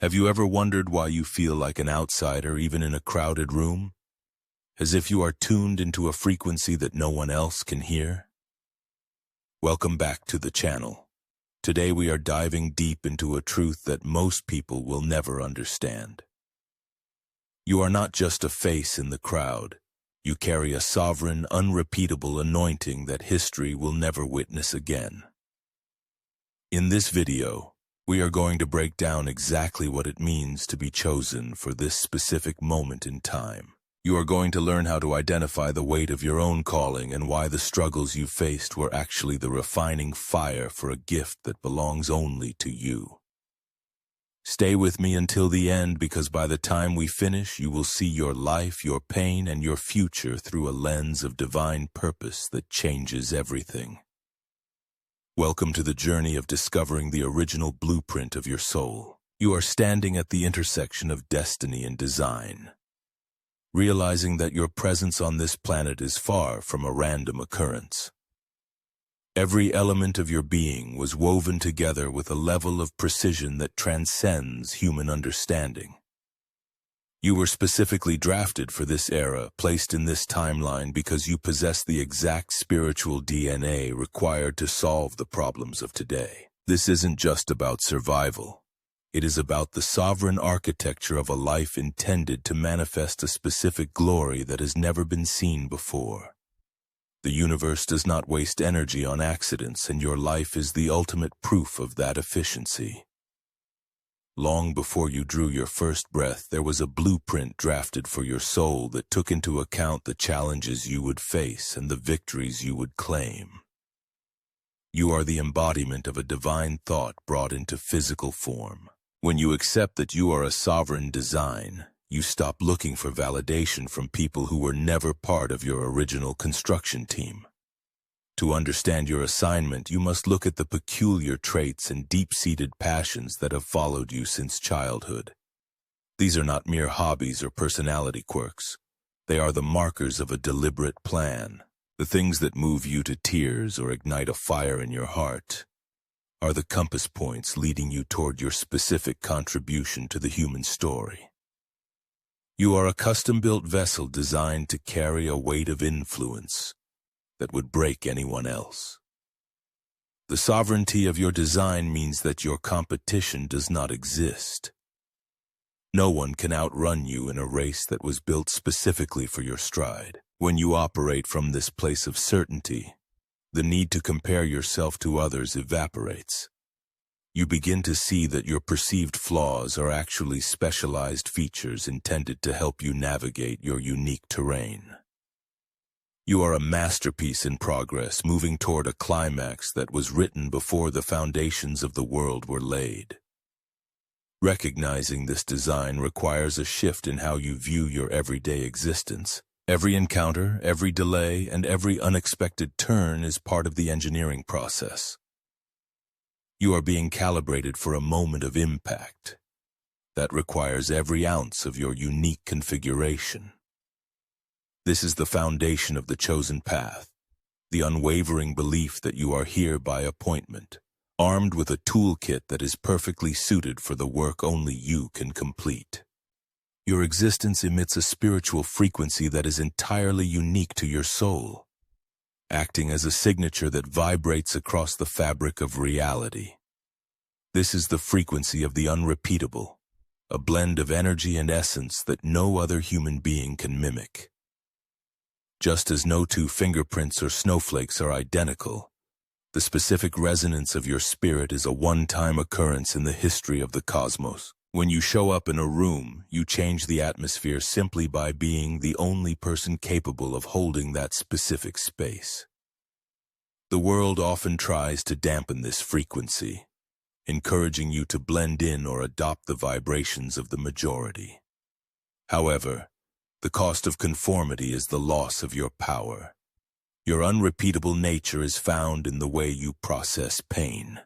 Have you ever wondered why you feel like an outsider even in a crowded room? As if you are tuned into a frequency that no one else can hear? Welcome back to the channel. Today we are diving deep into a truth that most people will never understand. You are not just a face in the crowd. You carry a sovereign, unrepeatable anointing that history will never witness again. In this video, we are going to break down exactly what it means to be chosen for this specific moment in time. You are going to learn how to identify the weight of your own calling and why the struggles you faced were actually the refining fire for a gift that belongs only to you. Stay with me until the end, because by the time we finish, you will see your life, your pain, and your future through a lens of divine purpose that changes everything. Welcome to the journey of discovering the original blueprint of your soul. You are standing at the intersection of destiny and design, realizing that your presence on this planet is far from a random occurrence. Every element of your being was woven together with a level of precision that transcends human understanding. You were specifically drafted for this era, placed in this timeline because you possess the exact spiritual DNA required to solve the problems of today. This isn't just about survival. It is about the sovereign architecture of a life intended to manifest a specific glory that has never been seen before. The universe does not waste energy on accidents, and your life is the ultimate proof of that efficiency. Long before you drew your first breath, there was a blueprint drafted for your soul that took into account the challenges you would face and the victories you would claim. You are the embodiment of a divine thought brought into physical form. When you accept that you are a sovereign design, you stop looking for validation from people who were never part of your original construction team. To understand your assignment, you must look at the peculiar traits and deep-seated passions that have followed you since childhood. These are not mere hobbies or personality quirks. They are the markers of a deliberate plan. The things that move you to tears or ignite a fire in your heart are the compass points leading you toward your specific contribution to the human story. You are a custom-built vessel designed to carry a weight of influence that would break anyone else. The sovereignty of your design means that your competition does not exist. No one can outrun you in a race that was built specifically for your stride. When you operate from this place of certainty, the need to compare yourself to others evaporates. You begin to see that your perceived flaws are actually specialized features intended to help you navigate your unique terrain. You are a masterpiece in progress, moving toward a climax that was written before the foundations of the world were laid. Recognizing this design requires a shift in how you view your everyday existence. Every encounter, every delay, and every unexpected turn is part of the engineering process. You are being calibrated for a moment of impact that requires every ounce of your unique configuration. This is the foundation of the chosen path, the unwavering belief that you are here by appointment, armed with a toolkit that is perfectly suited for the work only you can complete. Your existence emits a spiritual frequency that is entirely unique to your soul, acting as a signature that vibrates across the fabric of reality. This is the frequency of the unrepeatable, a blend of energy and essence that no other human being can mimic. Just as no two fingerprints or snowflakes are identical, the specific resonance of your spirit is a one-time occurrence in the history of the cosmos. When you show up in a room, you change the atmosphere simply by being the only person capable of holding that specific space. The world often tries to dampen this frequency, encouraging you to blend in or adopt the vibrations of the majority. However, the cost of conformity is the loss of your power. Your unrepeatable nature is found in the way you process pain,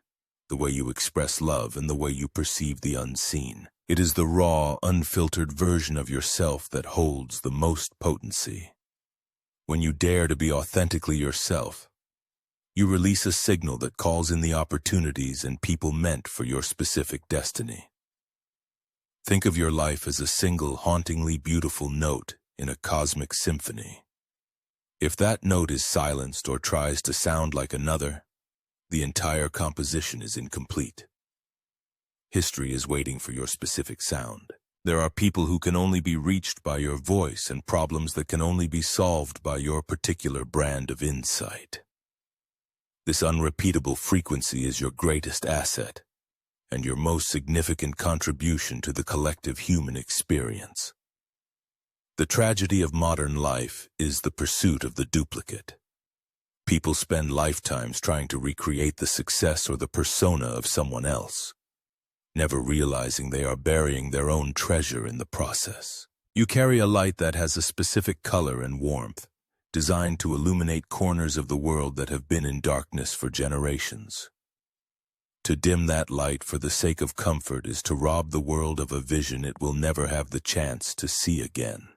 the way you express love, and the way you perceive the unseen. It is the raw, unfiltered version of yourself that holds the most potency. When you dare to be authentically yourself, you release a signal that calls in the opportunities and people meant for your specific destiny. Think of your life as a single hauntingly beautiful note in a cosmic symphony. If that note is silenced or tries to sound like another, the entire composition is incomplete. History is waiting for your specific sound. There are people who can only be reached by your voice and problems that can only be solved by your particular brand of insight. This unrepeatable frequency is your greatest asset and your most significant contribution to the collective human experience. The tragedy of modern life is the pursuit of the duplicate. People spend lifetimes trying to recreate the success or the persona of someone else, never realizing they are burying their own treasure in the process. You carry a light that has a specific color and warmth, designed to illuminate corners of the world that have been in darkness for generations. To dim that light for the sake of comfort is to rob the world of a vision it will never have the chance to see again.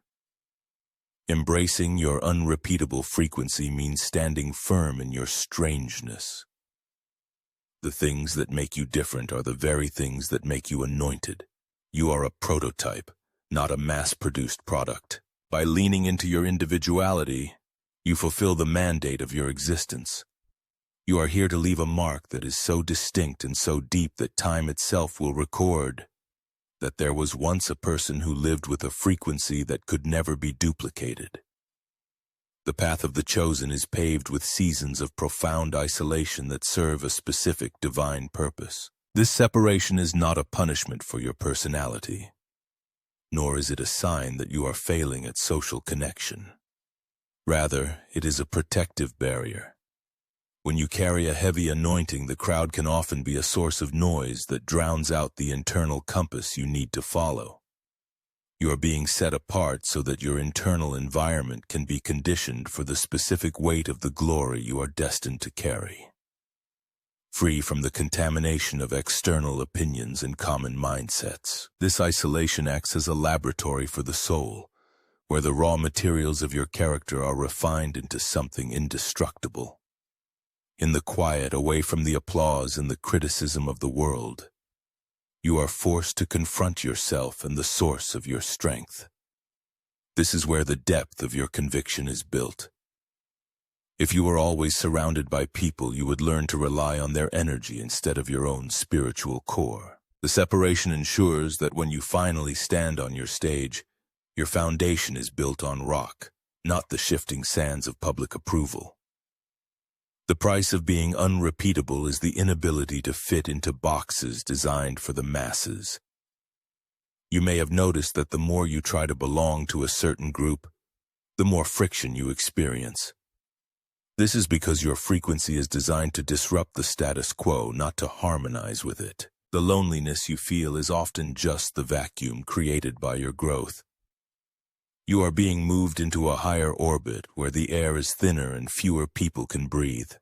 Embracing your unrepeatable frequency means standing firm in your strangeness. The things that make you different are the very things that make you anointed. You are a prototype, not a mass-produced product. By leaning into your individuality, you fulfill the mandate of your existence. You are here to leave a mark that is so distinct and so deep that time itself will record that there was once a person who lived with a frequency that could never be duplicated. The path of the chosen is paved with seasons of profound isolation that serve a specific divine purpose. This separation is not a punishment for your personality, nor is it a sign that you are failing at social connection. Rather, it is a protective barrier. When you carry a heavy anointing, the crowd can often be a source of noise that drowns out the internal compass you need to follow. You are being set apart so that your internal environment can be conditioned for the specific weight of the glory you are destined to carry. Free from the contamination of external opinions and common mindsets, this isolation acts as a laboratory for the soul, where the raw materials of your character are refined into something indestructible. In the quiet, away from the applause and the criticism of the world, you are forced to confront yourself and the source of your strength. This is where the depth of your conviction is built. If you were always surrounded by people, you would learn to rely on their energy instead of your own spiritual core. The separation ensures that when you finally stand on your stage, your foundation is built on rock, not the shifting sands of public approval. The price of being unrepeatable is the inability to fit into boxes designed for the masses. You may have noticed that the more you try to belong to a certain group, the more friction you experience. This is because your frequency is designed to disrupt the status quo, not to harmonize with it. The loneliness you feel is often just the vacuum created by your growth. You are being moved into a higher orbit where the air is thinner and fewer people can breathe.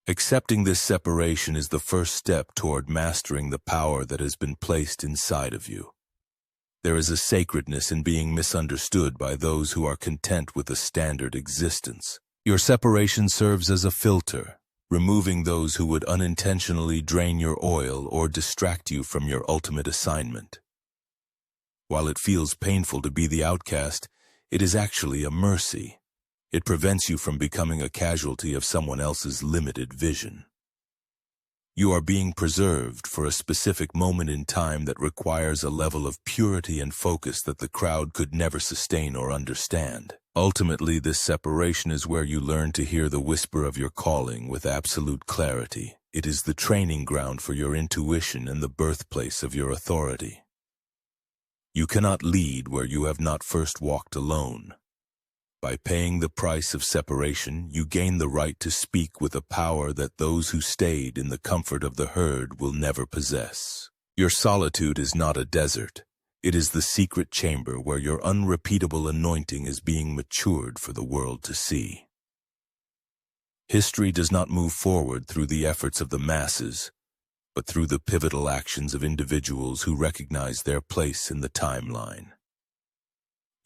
Accepting this separation is the first step toward mastering the power that has been placed inside of you. There is a sacredness in being misunderstood by those who are content with a standard existence. Your separation serves as a filter, removing those who would unintentionally drain your oil or distract you from your ultimate assignment. While it feels painful to be the outcast, it is actually a mercy. It prevents you from becoming a casualty of someone else's limited vision. You are being preserved for a specific moment in time that requires a level of purity and focus that the crowd could never sustain or understand. Ultimately, this separation is where you learn to hear the whisper of your calling with absolute clarity. It is the training ground for your intuition and the birthplace of your authority. You cannot lead where you have not first walked alone. By paying the price of separation, you gain the right to speak with a power that those who stayed in the comfort of the herd will never possess. Your solitude is not a desert. It is the secret chamber where your unrepeatable anointing is being matured for the world to see. History does not move forward through the efforts of the masses, but through the pivotal actions of individuals who recognize their place in the timeline.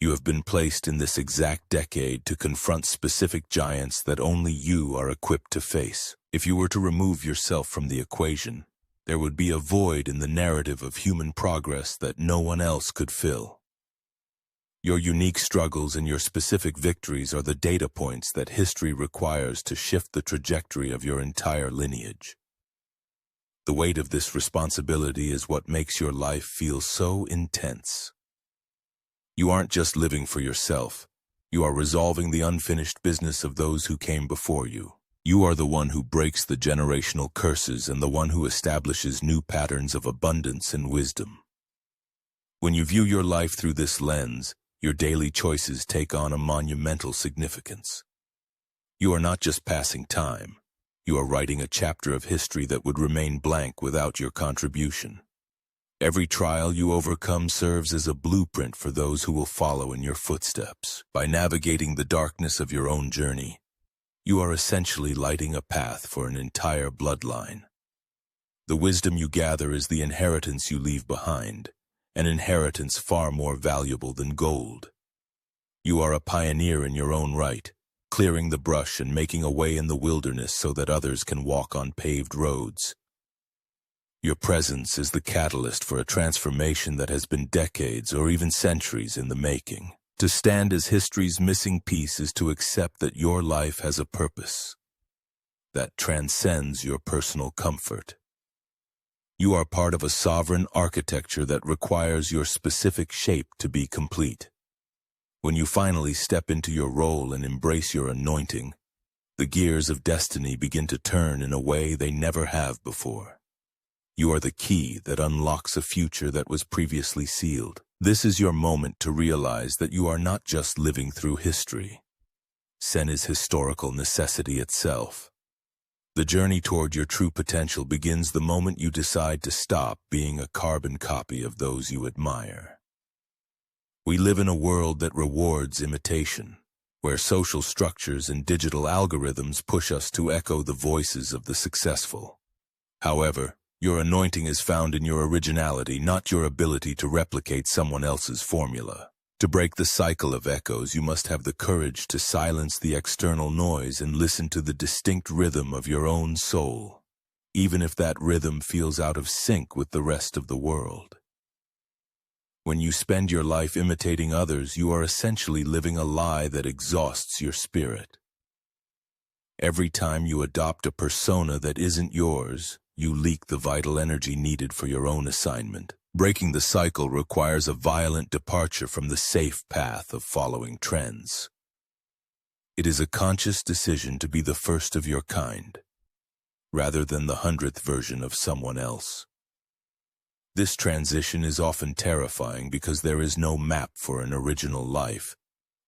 You have been placed in this exact decade to confront specific giants that only you are equipped to face. If you were to remove yourself from the equation, There would be a void in the narrative of human progress that no one else could fill. Your unique struggles and your specific victories are the data points that history requires to shift the trajectory of your entire lineage. The weight of this responsibility is what makes your life feel so intense. You aren't just living for yourself. You are resolving the unfinished business of those who came before you. You are the one who breaks the generational curses and the one who establishes new patterns of abundance and wisdom. When you view your life through this lens, your daily choices take on a monumental significance. You are not just passing time. You are writing a chapter of history that would remain blank without your contribution. Every trial you overcome serves as a blueprint for those who will follow in your footsteps. By navigating the darkness of your own journey, you are essentially lighting a path for an entire bloodline. The wisdom you gather is the inheritance you leave behind, an inheritance far more valuable than gold. You are a pioneer in your own right, clearing the brush and making a way in the wilderness so that others can walk on paved roads. Your presence is the catalyst for a transformation that has been decades or even centuries in the making. To stand as history's missing piece is to accept that your life has a purpose that transcends your personal comfort. You are part of a sovereign architecture that requires your specific shape to be complete. When you finally step into your role and embrace your anointing, the gears of destiny begin to turn in a way they never have before. You are the key that unlocks a future that was previously sealed. This is your moment to realize that you are not just living through history. Sen is historical necessity itself. The journey toward your true potential begins the moment you decide to stop being a carbon copy of those you admire. We live in a world that rewards imitation, where social structures and digital algorithms push us to echo the voices of the successful. However, your anointing is found in your originality, not your ability to replicate someone else's formula. To break the cycle of echoes, you must have the courage to silence the external noise and listen to the distinct rhythm of your own soul, even if that rhythm feels out of sync with the rest of the world. When you spend your life imitating others, you are essentially living a lie that exhausts your spirit. Every time you adopt a persona that isn't yours, you leak the vital energy needed for your own assignment. Breaking the cycle requires a violent departure from the safe path of following trends. It is a conscious decision to be the first of your kind, rather than the 100th version of someone else. This transition is often terrifying because there is no map for an original life,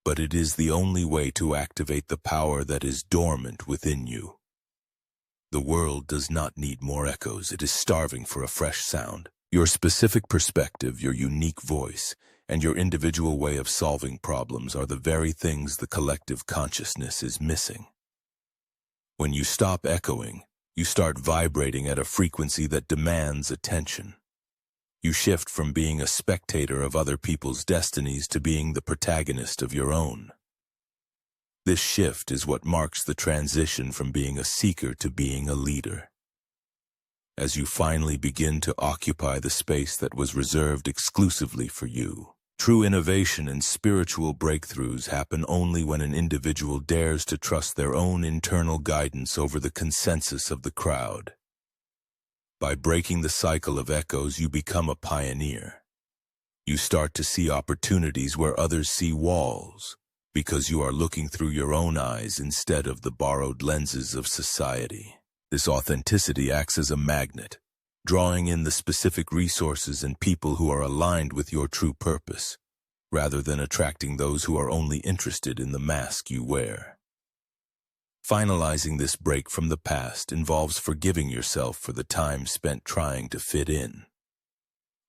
but it is the only way to activate the power that is dormant within you. The world does not need more echoes. It is starving for a fresh sound. Your specific perspective, your unique voice, and your individual way of solving problems are the very things the collective consciousness is missing. When you stop echoing, you start vibrating at a frequency that demands attention. You shift from being a spectator of other people's destinies to being the protagonist of your own. This shift is what marks the transition from being a seeker to being a leader. As you finally begin to occupy the space that was reserved exclusively for you, true innovation and spiritual breakthroughs happen only when an individual dares to trust their own internal guidance over the consensus of the crowd. By breaking the cycle of echoes, you become a pioneer. You start to see opportunities where others see walls, because you are looking through your own eyes instead of the borrowed lenses of society. This authenticity acts as a magnet, drawing in the specific resources and people who are aligned with your true purpose, rather than attracting those who are only interested in the mask you wear. Finalizing this break from the past involves forgiving yourself for the time spent trying to fit in.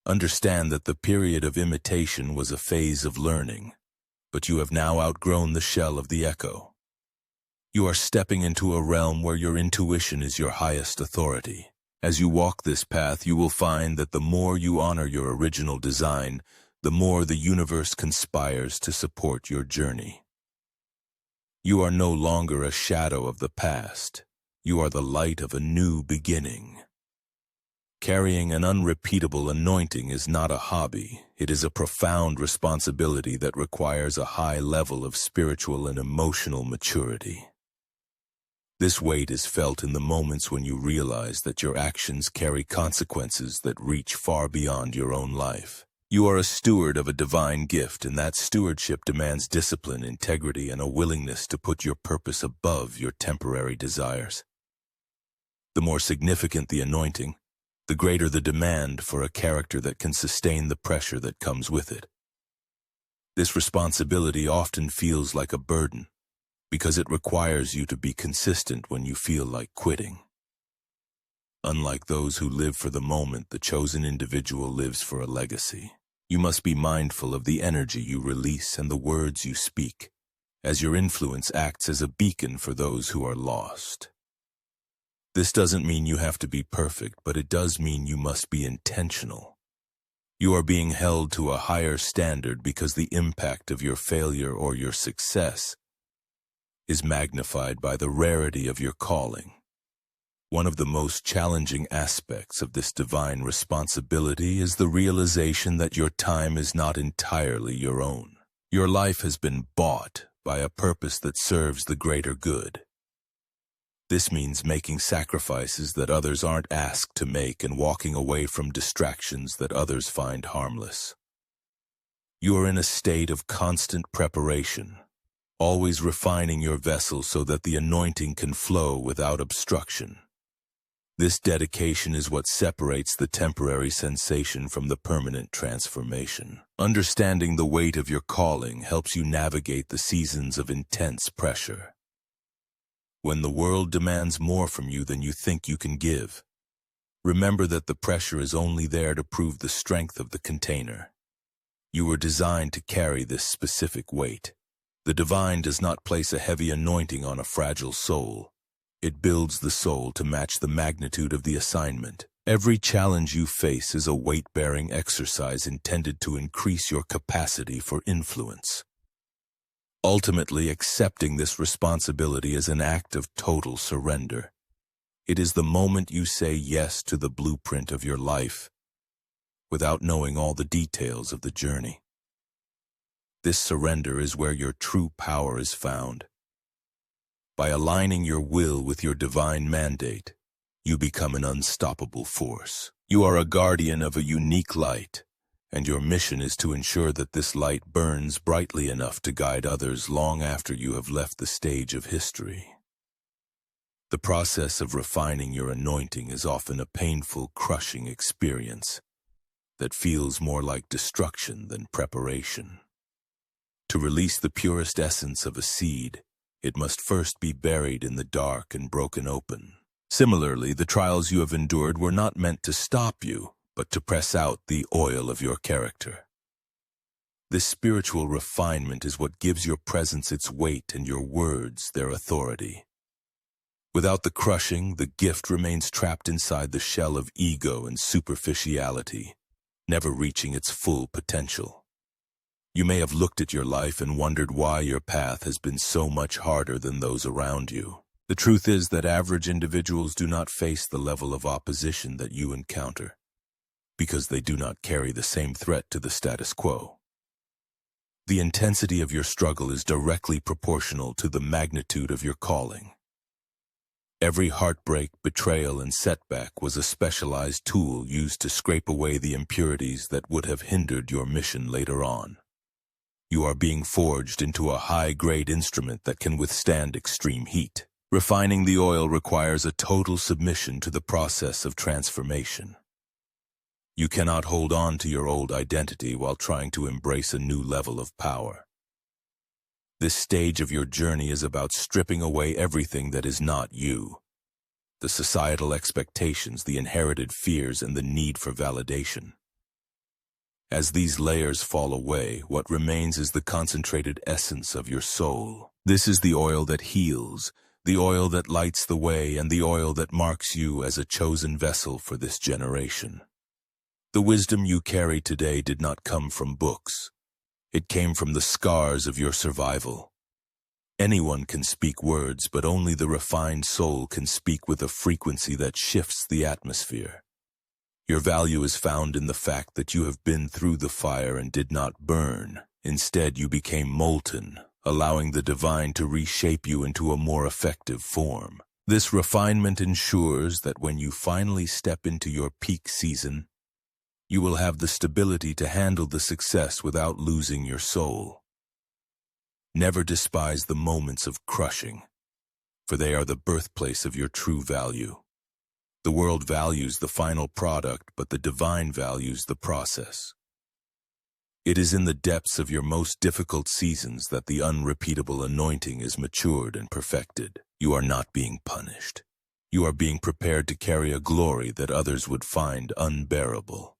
Understand that the period of imitation was a phase of learning, but you have now outgrown the shell of the echo. You are stepping into a realm where your intuition is your highest authority. As you walk this path, you will find that the more you honor your original design, the more the universe conspires to support your journey. You are no longer a shadow of the past. You are the light of a new beginning. Carrying an unrepeatable anointing is not a hobby. It is a profound responsibility that requires a high level of spiritual and emotional maturity. This weight is felt in the moments when you realize that your actions carry consequences that reach far beyond your own life. You are a steward of a divine gift, and that stewardship demands discipline, integrity, and a willingness to put your purpose above your temporary desires. The more significant the anointing, the greater the demand for a character that can sustain the pressure that comes with it. This responsibility often feels like a burden, because it requires you to be consistent when you feel like quitting. Unlike those who live for the moment, the chosen individual lives for a legacy. You must be mindful of the energy you release and the words you speak, as your influence acts as a beacon for those who are lost. This doesn't mean you have to be perfect, but it does mean you must be intentional. You are being held to a higher standard because the impact of your failure or your success is magnified by the rarity of your calling. One of the most challenging aspects of this divine responsibility is the realization that your time is not entirely your own. Your life has been bought by a purpose that serves the greater good. This means making sacrifices that others aren't asked to make and walking away from distractions that others find harmless. You are in a state of constant preparation, always refining your vessel so that the anointing can flow without obstruction. This dedication is what separates the temporary sensation from the permanent transformation. Understanding the weight of your calling helps you navigate the seasons of intense pressure. When the world demands more from you than you think you can give, remember that the pressure is only there to prove the strength of the container. You were designed to carry this specific weight. The divine does not place a heavy anointing on a fragile soul. It builds the soul to match the magnitude of the assignment. Every challenge you face is a weight-bearing exercise intended to increase your capacity for influence. Ultimately, accepting this responsibility is an act of total surrender. It is the moment you say yes to the blueprint of your life, without knowing all the details of the journey. This surrender is where your true power is found. By aligning your will with your divine mandate, you become an unstoppable force. You are a guardian of a unique light, and your mission is to ensure that this light burns brightly enough to guide others long after you have left the stage of history. The process of refining your anointing is often a painful, crushing experience that feels more like destruction than preparation. To release the purest essence of a seed, it must first be buried in the dark and broken open. Similarly, the trials you have endured were not meant to stop you, but to press out the oil of your character. This spiritual refinement is what gives your presence its weight and your words their authority. Without the crushing, the gift remains trapped inside the shell of ego and superficiality, never reaching its full potential. You may have looked at your life and wondered why your path has been so much harder than those around you. The truth is that average individuals do not face the level of opposition that you encounter, because they do not carry the same threat to the status quo. The intensity of your struggle is directly proportional to the magnitude of your calling. Every heartbreak, betrayal, and setback was a specialized tool used to scrape away the impurities that would have hindered your mission later on. You are being forged into a high-grade instrument that can withstand extreme heat. Refining the oil requires a total submission to the process of transformation. You cannot hold on to your old identity while trying to embrace a new level of power. This stage of your journey is about stripping away everything that is not you. The societal expectations, the inherited fears, and the need for validation. As these layers fall away, what remains is the concentrated essence of your soul. This is the oil that heals, the oil that lights the way, and the oil that marks you as a chosen vessel for this generation. The wisdom you carry today did not come from books. It came from the scars of your survival. Anyone can speak words, but only the refined soul can speak with a frequency that shifts the atmosphere. Your value is found in the fact that you have been through the fire and did not burn. Instead, you became molten, allowing the divine to reshape you into a more effective form. This refinement ensures that when you finally step into your peak season, you will have the stability to handle the success without losing your soul. Never despise the moments of crushing, for they are the birthplace of your true value. The world values the final product, but the divine values the process. It is in the depths of your most difficult seasons that the unrepeatable anointing is matured and perfected. You are not being punished. You are being prepared to carry a glory that others would find unbearable.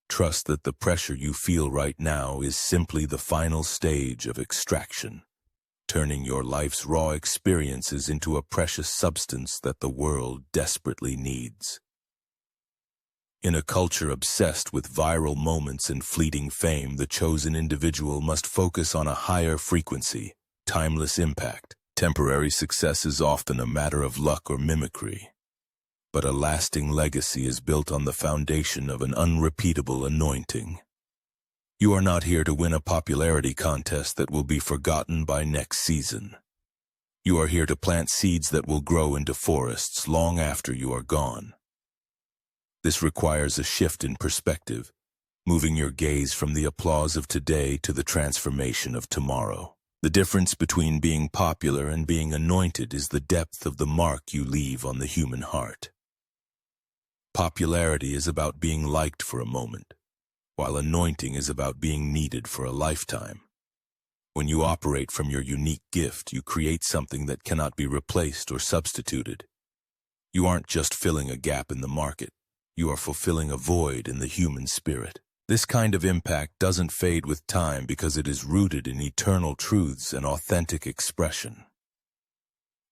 Trust that the pressure you feel right now is simply the final stage of extraction, turning your life's raw experiences into a precious substance that the world desperately needs. In a culture obsessed with viral moments and fleeting fame, the chosen individual must focus on a higher frequency, timeless impact. Temporary success is often a matter of luck or mimicry, but a lasting legacy is built on the foundation of an unrepeatable anointing. You are not here to win a popularity contest that will be forgotten by next season. You are here to plant seeds that will grow into forests long after you are gone. This requires a shift in perspective, moving your gaze from the applause of today to the transformation of tomorrow. The difference between being popular and being anointed is the depth of the mark you leave on the human heart. Popularity is about being liked for a moment, while anointing is about being needed for a lifetime. When you operate from your unique gift, you create something that cannot be replaced or substituted. You aren't just filling a gap in the market, you are fulfilling a void in the human spirit. This kind of impact doesn't fade with time because it is rooted in eternal truths and authentic expression.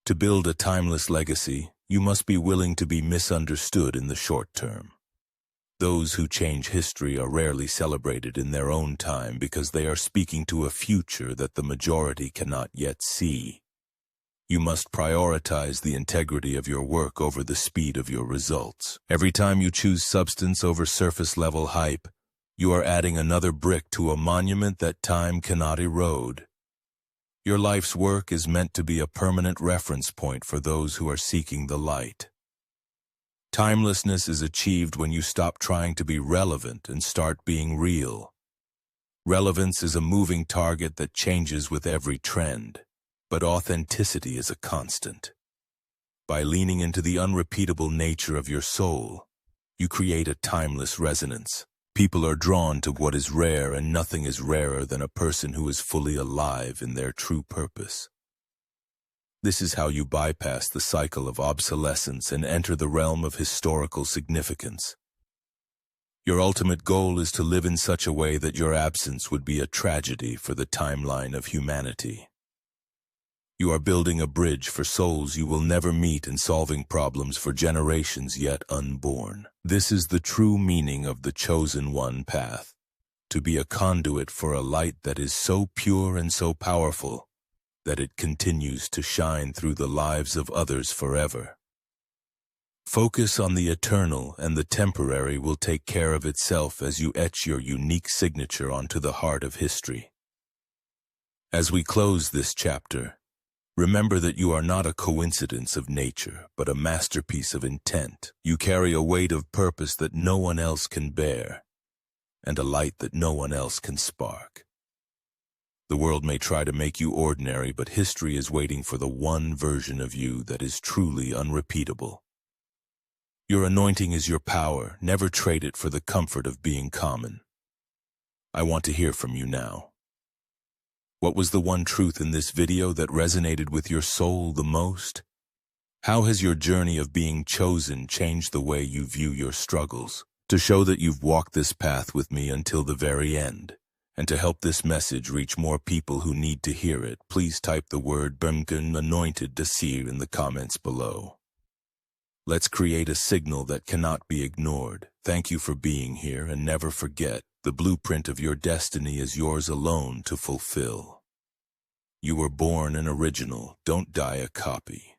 To build a timeless legacy, you must be willing to be misunderstood in the short term. Those who change history are rarely celebrated in their own time because they are speaking to a future that the majority cannot yet see. You must prioritize the integrity of your work over the speed of your results. Every time you choose substance over surface-level hype, you are adding another brick to a monument that time cannot erode. Your life's work is meant to be a permanent reference point for those who are seeking the light. Timelessness is achieved when you stop trying to be relevant and start being real. Relevance is a moving target that changes with every trend, but authenticity is a constant. By leaning into the unrepeatable nature of your soul, you create a timeless resonance. People are drawn to what is rare, and nothing is rarer than a person who is fully alive in their true purpose. This is how you bypass the cycle of obsolescence and enter the realm of historical significance. Your ultimate goal is to live in such a way that your absence would be a tragedy for the timeline of humanity. You are building a bridge for souls you will never meet and solving problems for generations yet unborn. This is the true meaning of the chosen one path, to be a conduit for a light that is so pure and so powerful that it continues to shine through the lives of others forever. Focus on the eternal, and the temporary will take care of itself as you etch your unique signature onto the heart of history. As we close this chapter, remember that you are not a coincidence of nature, but a masterpiece of intent. You carry a weight of purpose that no one else can bear, and a light that no one else can spark. The world may try to make you ordinary, but history is waiting for the one version of you that is truly unrepeatable. Your anointing is your power. Never trade it for the comfort of being common. I want to hear from you now. What was the one truth in this video that resonated with your soul the most? How has your journey of being chosen changed the way you view your struggles? To show that you've walked this path with me until the very end, and to help this message reach more people who need to hear it, please type the word Bumkin Anointed Desir in the comments below. Let's create a signal that cannot be ignored. Thank you for being here, and never forget, the blueprint of your destiny is yours alone to fulfill. You were born an original, don't die a copy.